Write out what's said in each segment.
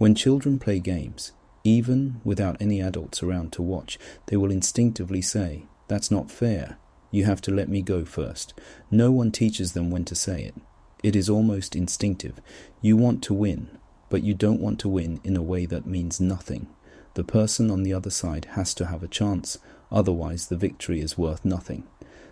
When children play games, even without any adults around to watch, they will instinctively say, "That's not fair. You have to let me go first." No one teaches them when to say it. It is almost instinctive. You want to win, but you don't want to win in a way that means nothing. The person on the other side has to have a chance, otherwise the victory is worth nothing.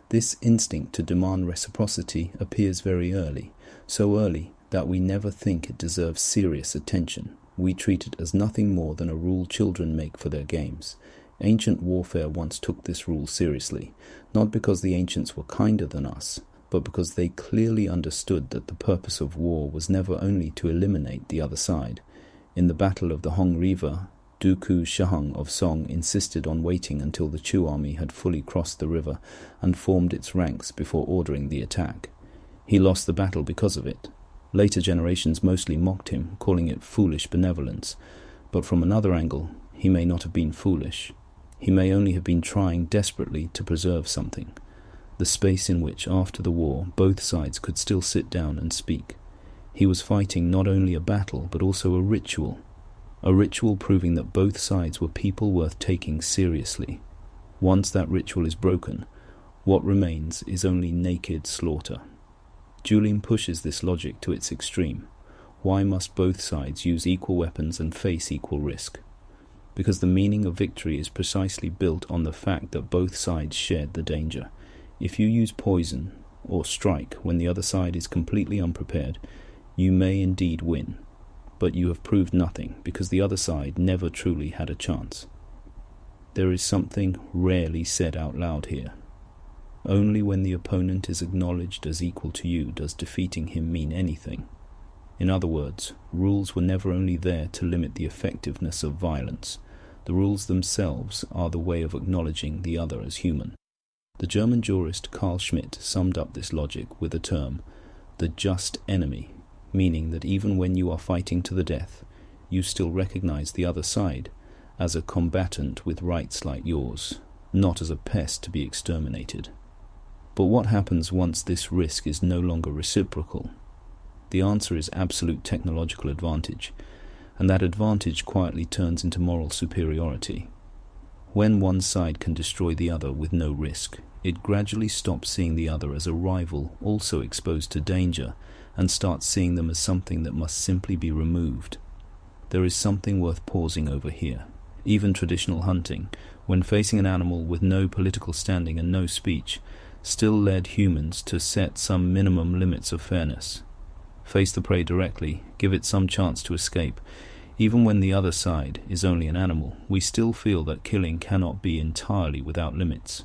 This instinct to demand reciprocity appears very early, so early that we never think it deserves serious attention. We treat it as nothing more than a rule children make for their games. Ancient warfare once took this rule seriously, not because the ancients were kinder than us, but because they clearly understood that the purpose of war was never only to eliminate the other side. In the Battle of the Hong River, Duku Shahang of Song insisted on waiting until the Chu army had fully crossed the river and formed its ranks before ordering the attack. He lost the battle because of it. Later generations mostly mocked him, calling it foolish benevolence. But from another angle, he may not have been foolish. He may only have been trying desperately to preserve something, the space in which, after the war, both sides could still sit down and speak. He was fighting not only a battle, but also a ritual proving that both sides were people worth taking seriously. Once that ritual is broken, what remains is only naked slaughter. Julian pushes this logic to its extreme. Why must both sides use equal weapons and face equal risk? Because the meaning of victory is precisely built on the fact that both sides shared the danger. If you use poison or strike when the other side is completely unprepared, you may indeed win, but you have proved nothing because the other side never truly had a chance. There is something rarely said out loud here. Only when the opponent is acknowledged as equal to you does defeating him mean anything. In other words, rules were never only there to limit the effectiveness of violence. The rules themselves are the way of acknowledging the other as human. The German jurist Carl Schmitt summed up this logic with the term, the just enemy, meaning that even when you are fighting to the death, you still recognize the other side as a combatant with rights like yours, not as a pest to be exterminated. But what happens once this risk is no longer reciprocal? The answer is absolute technological advantage, and that advantage quietly turns into moral superiority. When one side can destroy the other with no risk, it gradually stops seeing the other as a rival also exposed to danger and starts seeing them as something that must simply be removed. There is something worth pausing over here. Even traditional hunting, when facing an animal with no political standing and no speech, still led humans to set some minimum limits of fairness. Face the prey directly, give it some chance to escape. Even when the other side is only an animal, we still feel that killing cannot be entirely without limits.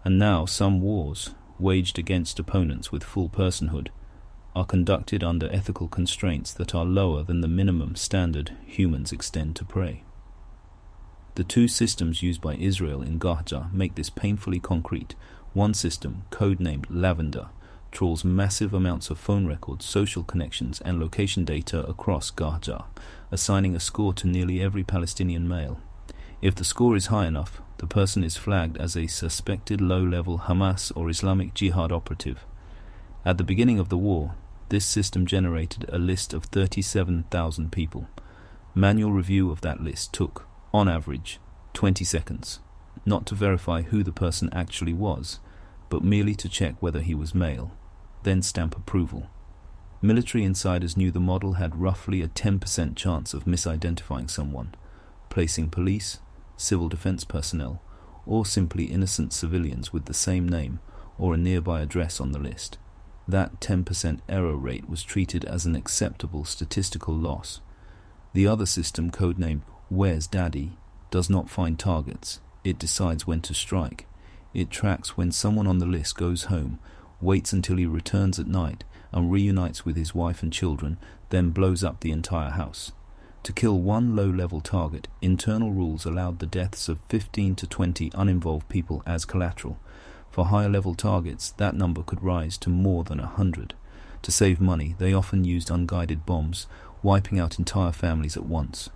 And now some wars, waged against opponents with full personhood, are conducted under ethical constraints that are lower than the minimum standard humans extend to prey. The two systems used by Israel in Gaza make this painfully concrete. One system, codenamed Lavender, trawls massive amounts of phone records, social connections, and location data across Gaza, assigning a score to nearly every Palestinian male. If the score is high enough, the person is flagged as a suspected low-level Hamas or Islamic Jihad operative. At the beginning of the war, this system generated a list of 37,000 people. Manual review of that list took, on average, 20 seconds, not to verify who the person actually was, but merely to check whether he was male, then stamp approval. Military insiders knew the model had roughly a 10% chance of misidentifying someone, placing police, civil defense personnel, or simply innocent civilians with the same name or a nearby address on the list. That 10% error rate was treated as an acceptable statistical loss. The other system, codenamed Where's Daddy, does not find targets. It decides when to strike. It tracks when someone on the list goes home, waits until he returns at night and reunites with his wife and children, then blows up the entire house. To kill one low-level target, internal rules allowed the deaths of 15 to 20 uninvolved people as collateral. For higher-level targets, that number could rise to more than 100. To save money, they often used unguided bombs, wiping out entire families at once.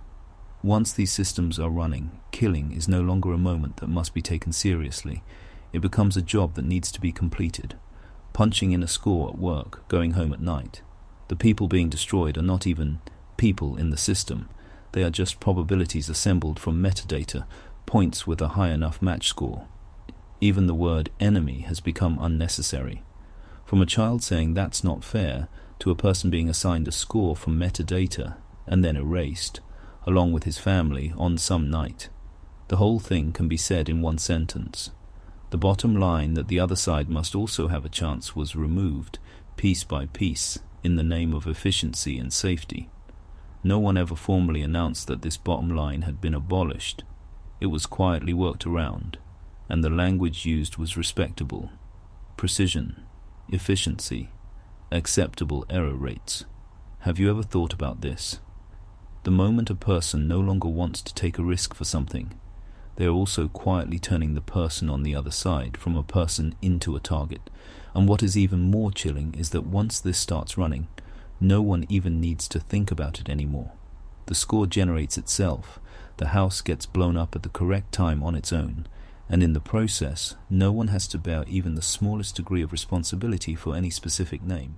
Once these systems are running, killing is no longer a moment that must be taken seriously. It becomes a job that needs to be completed. Punching in a score at work, going home at night. The people being destroyed are not even people in the system. They are just probabilities assembled from metadata, points with a high enough match score. Even the word enemy has become unnecessary. From a child saying that's not fair to a person being assigned a score from metadata and then erased, along with his family on some night. The whole thing can be said in one sentence. The bottom line that the other side must also have a chance was removed, piece by piece, in the name of efficiency and safety. No one ever formally announced that this bottom line had been abolished. It was quietly worked around, and the language used was respectable. Precision, efficiency, acceptable error rates. Have you ever thought about this? The moment a person no longer wants to take a risk for something, they are also quietly turning the person on the other side from a person into a target. And what is even more chilling is that once this starts running, no one even needs to think about it anymore. The score generates itself, the house gets blown up at the correct time on its own, and in the process, no one has to bear even the smallest degree of responsibility for any specific name.